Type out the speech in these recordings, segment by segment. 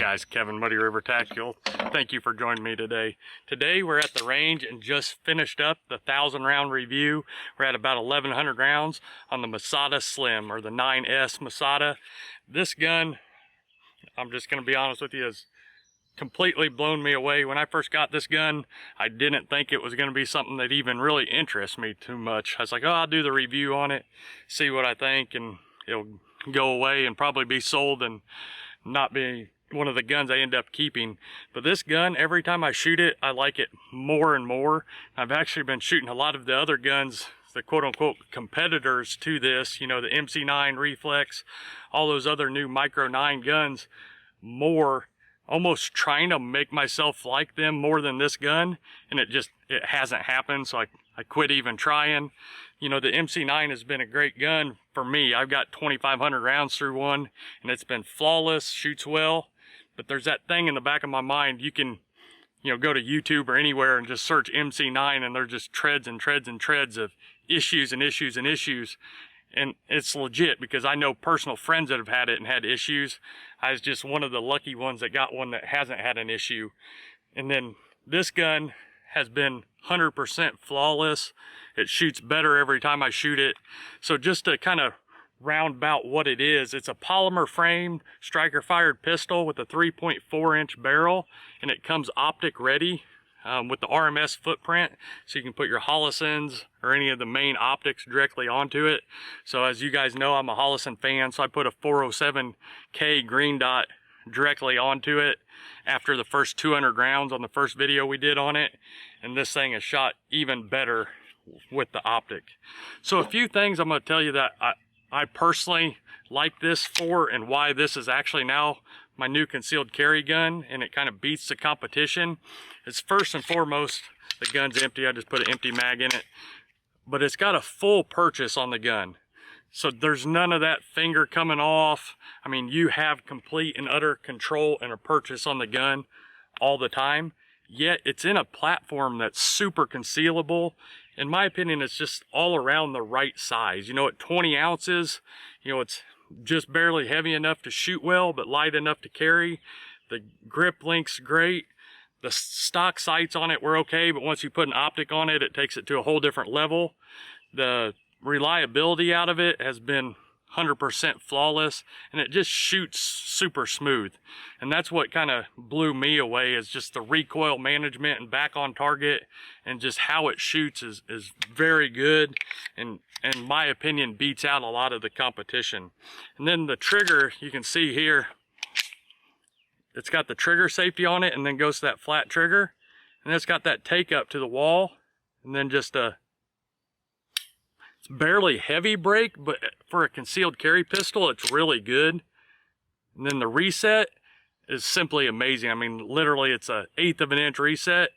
guys, Kevin, Muddy River Tactical. Thank you for joining me today. Today we're at the range and just finished up the 1,000 round review. We're at about 1,100 rounds on the Masada Slim, or the 9S Masada. This gun, I'm just going to be honest with you, has completely blown me away. When I first got this gun, I didn't think it was going to be something that even really interests me too much. I was like, oh, I'll do the review on it, see what I think, and it'll go away and probably be sold and not be one of the guns I end up keeping. But this gun, every time I shoot it, I like it more and more. I've actually been shooting a lot of the other guns, the quote-unquote competitors to this, you know, the MC9 Reflex, all those other new Micro 9 guns, more, almost trying to make myself like them more than this gun, and it hasn't happened, so I quit even trying. You know, the MC9 has been a great gun for me. I've got 2,500 rounds through one, and it's been flawless, shoots well. But there's that thing in the back of my mind, you can, you know, go to YouTube or anywhere and just search MC9, and there's just treads and treads and treads of issues and issues and issues. And it's legit, because I know personal friends that have had it and had issues. I was just one of the lucky ones that got one that hasn't had an issue. And then this gun has been 100% flawless. It shoots better every time I shoot it. So just to kind of round about what it is, it's a polymer framed striker fired pistol with a 3.4 inch barrel, and it comes optic ready with the RMS footprint, so you can put your Hollisons or any of the main optics directly onto it. So as you guys know, I'm a Hollison fan, so I put a 407K green dot directly onto it after the first 200 rounds on the first video we did on it, and this thing is shot even better with the optic. So a few things I'm going to tell you that I personally like this for, and why this is actually now my new concealed carry gun, and it kind of beats the competition. It's first and foremost, the gun's empty. I just put an empty mag in it, but it's got a full purchase on the gun. So there's none of that finger coming off. I mean, you have complete and utter control and a purchase on the gun all the time, yet it's in a platform that's super concealable. In my opinion, it's just all around the right size. You know, at 20 ounces, you know, it's just barely heavy enough to shoot well, but light enough to carry. The grip link's great. The stock sights on it were okay, but once you put an optic on it, it takes it to a whole different level. The reliability out of it has been 100% flawless, and it just shoots super smooth. And that's what kind of blew me away, is just the recoil management and back on target, and just how it shoots is very good, and in my opinion beats out a lot of the competition. And then the trigger, you can see here, it's got the trigger safety on it, and then goes to that flat trigger, and it's got that take up to the wall, and then just a, it's barely heavy brake, but for a concealed carry pistol, it's really good. And then the reset is simply amazing. I mean, literally it's a 1/8 of an inch reset,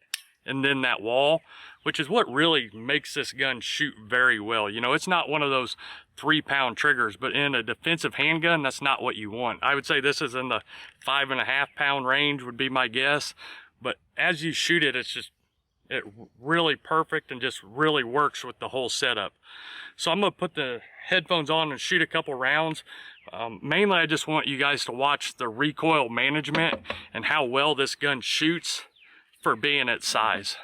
and then that wall, which is what really makes this gun shoot very well. You know, it's not one of those 3-pound triggers, but in a defensive handgun, that's not what you want. I would say this is in the 5.5-pound range would be my guess. But as you shoot it, it's just, it really perfect and just really works with the whole setup. So I'm gonna put the headphones on and shoot a couple rounds. Mainly I just want you guys to watch the recoil management and how well this gun shoots for being its size.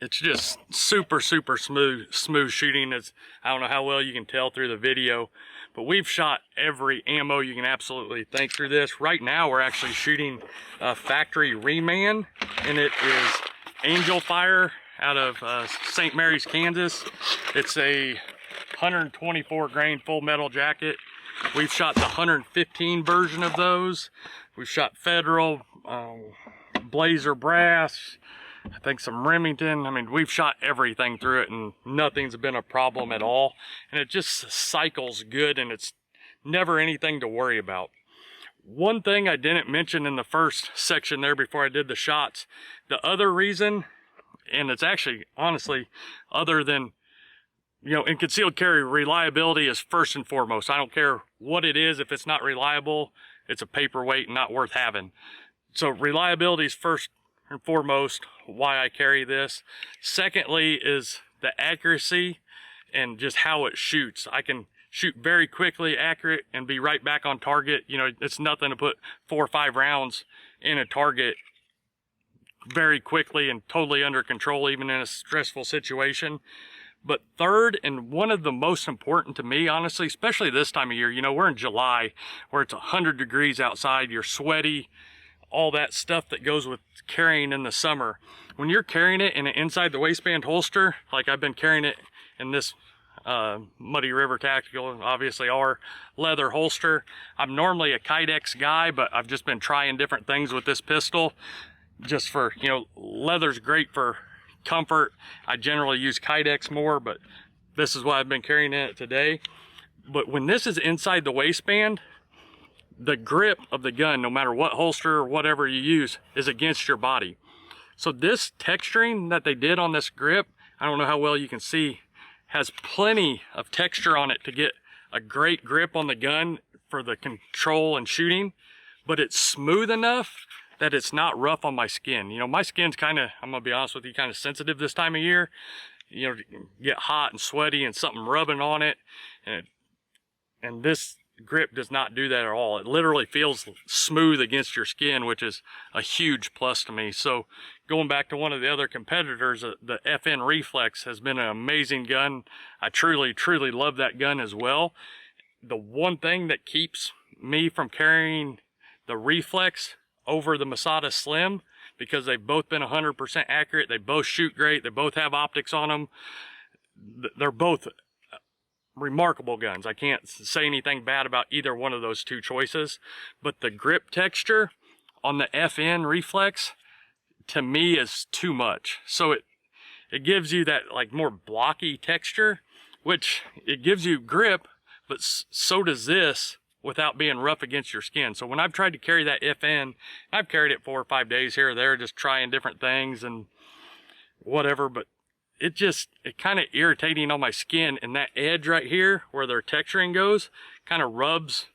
It's just super smooth shooting. I don't know how well you can tell through the video, but we've shot every ammo you can absolutely think through this. Right now we're actually shooting a factory reman, and it is Angel Fire out of St. Mary's, Kansas. It's a 124 grain full metal jacket. We've shot the 115 version of those. We've shot Federal, Blazer Brass, I think some Remington. I mean, we've shot everything through it, and nothing's been a problem at all. And it just cycles good, and it's never anything to worry about. One thing I didn't mention in the first section there before I did the shots, the other reason, and it's actually honestly other than you know, in concealed carry, reliability is first and foremost. I don't care what it is. If it's not reliable, it's a paperweight and not worth having. So reliability is first and foremost why I carry this. Secondly is the accuracy and just how it shoots. I can shoot very quickly, accurate, and be right back on target. You know, it's nothing to put 4 or 5 rounds in a target very quickly and totally under control, even in a stressful situation. But third, and one of the most important to me, honestly, especially this time of year, you know, we're in July where it's 100 degrees outside, you're sweaty, all that stuff that goes with carrying in the summer. When you're carrying it in an inside the waistband holster, like I've been carrying it in this Muddy River Tactical, obviously our leather holster. I'm normally a Kydex guy, but I've just been trying different things with this pistol. Just for, you know, leather's great for comfort. I generally use Kydex more, but this is why I've been carrying it today. But when this is inside the waistband, the grip of the gun, no matter what holster or whatever you use, is against your body. So this texturing that they did on this grip, I don't know how well you can see, has plenty of texture on it to get a great grip on the gun for the control and shooting, but it's smooth enough that it's not rough on my skin. You know, my skin's kind of, I'm gonna be honest with you, kind of sensitive this time of year. You know, get hot and sweaty and something rubbing on it, and this grip does not do that at all. It literally feels smooth against your skin, which is a huge plus to me. So going back to one of the other competitors, the FN Reflex has been an amazing gun. I truly love that gun as well. The one thing that keeps me from carrying the Reflex over the Masada Slim, because they've both been 100% accurate, they both shoot great, they both have optics on them, they're both remarkable guns. I can't say anything bad about either one of those two choices, but the grip texture on the FN Reflex to me is too much. So it gives you that like more blocky texture, which it gives you grip, but so does this, without being rough against your skin. So when I've tried to carry that FN, I've carried it 4 or 5 days here or there, just trying different things and whatever, but it kind of irritating on my skin, and that edge right here where their texturing goes kind of rubs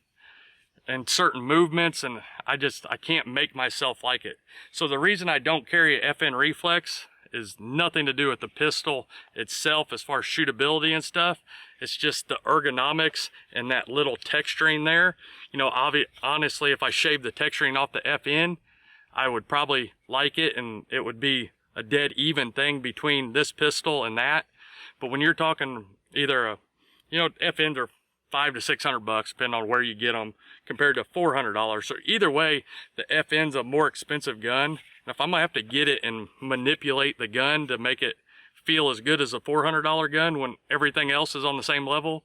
in certain movements, and I can't make myself like it. So the reason I don't carry a FN Reflex is nothing to do with the pistol itself as far as shootability and stuff. It's just the ergonomics and that little texturing there. You know, honestly, if I shaved the texturing off the FN, I would probably like it, and it would be a dead even thing between this pistol and that. But when you're talking either you know, FNs are $500 to $600 depending on where you get them, compared to $400. So either way, the FN's a more expensive gun. And if I'm gonna have to get it and manipulate the gun to make it feel as good as a $400 gun when everything else is on the same level,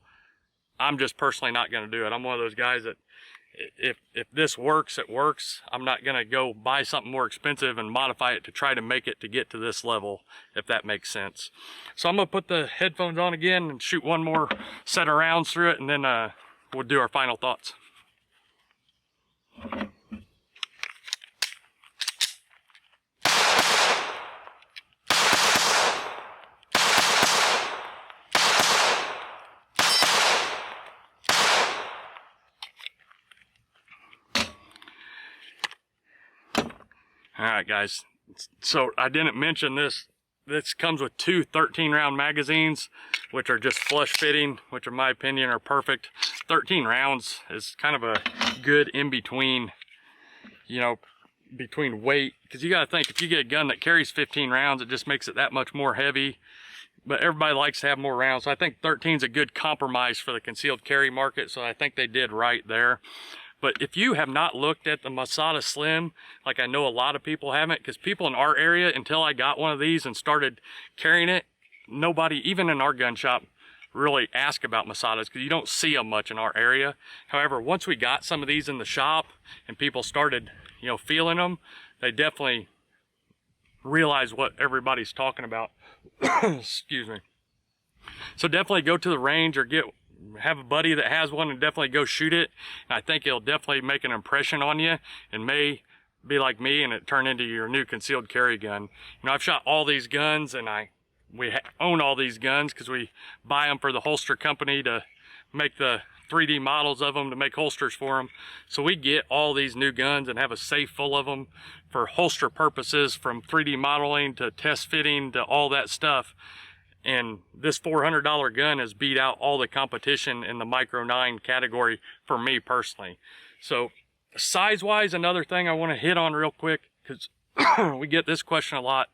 I'm just personally not gonna do it. I'm one of those guys that if this works, it works. I'm not gonna go buy something more expensive and modify it to try to make it to get to this level, if that makes sense. So I'm gonna put the headphones on again and shoot one more set of rounds through it, and then we'll do our final thoughts. All right, guys, so I didn't mention this. This comes with two 13-round magazines, which are just flush fitting, which in my opinion are perfect. 13 rounds is kind of a good in-between, you know, between weight. Because you got to think, if you get a gun that carries 15 rounds, it just makes it that much more heavy. But everybody likes to have more rounds. So I think 13 is a good compromise for the concealed carry market. So I think they did right there. But if you have not looked at the Masada Slim, like I know a lot of people haven't, because people in our area, until I got one of these and started carrying it, nobody, even in our gun shop, really asked about Masadas, because you don't see them much in our area. However, once we got some of these in the shop and people started, you know, feeling them, they definitely realize what everybody's talking about. Excuse me. So definitely go to the range or have a buddy that has one and definitely go shoot it. And I think it'll definitely make an impression on you and may be like me and it turn into your new concealed carry gun. You know, I've shot all these guns and I we own all these guns because we buy them for the holster company to make the 3D models of them to make holsters for them. So we get all these new guns and have a safe full of them for holster purposes, from 3D modeling to test fitting to all that stuff. And this $400 gun has beat out all the competition in the Micro 9 category for me personally. So size wise, another thing I want to hit on real quick, because we get this question a lot,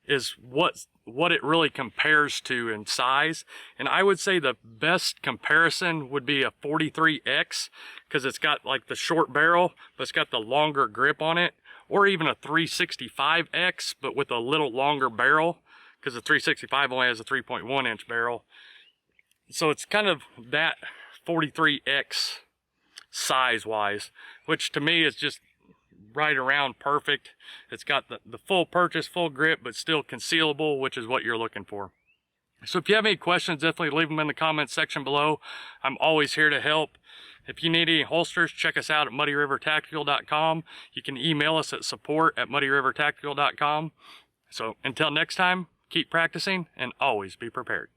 is what it really compares to in size. And I would say the best comparison would be a 43X, because it's got like the short barrel, but it's got the longer grip on it, or even a 365X, but with a little longer barrel, because the 365 only has a 3.1 inch barrel. So it's kind of that 43X size wise, which to me is just right around perfect. It's got the full purchase, full grip, but still concealable, which is what you're looking for. So if you have any questions, definitely leave them in the comments section below. I'm always here to help. If you need any holsters, check us out at muddyrivertactical.com. You can email us at support@muddyrivertactical.com. So until next time, keep practicing and always be prepared.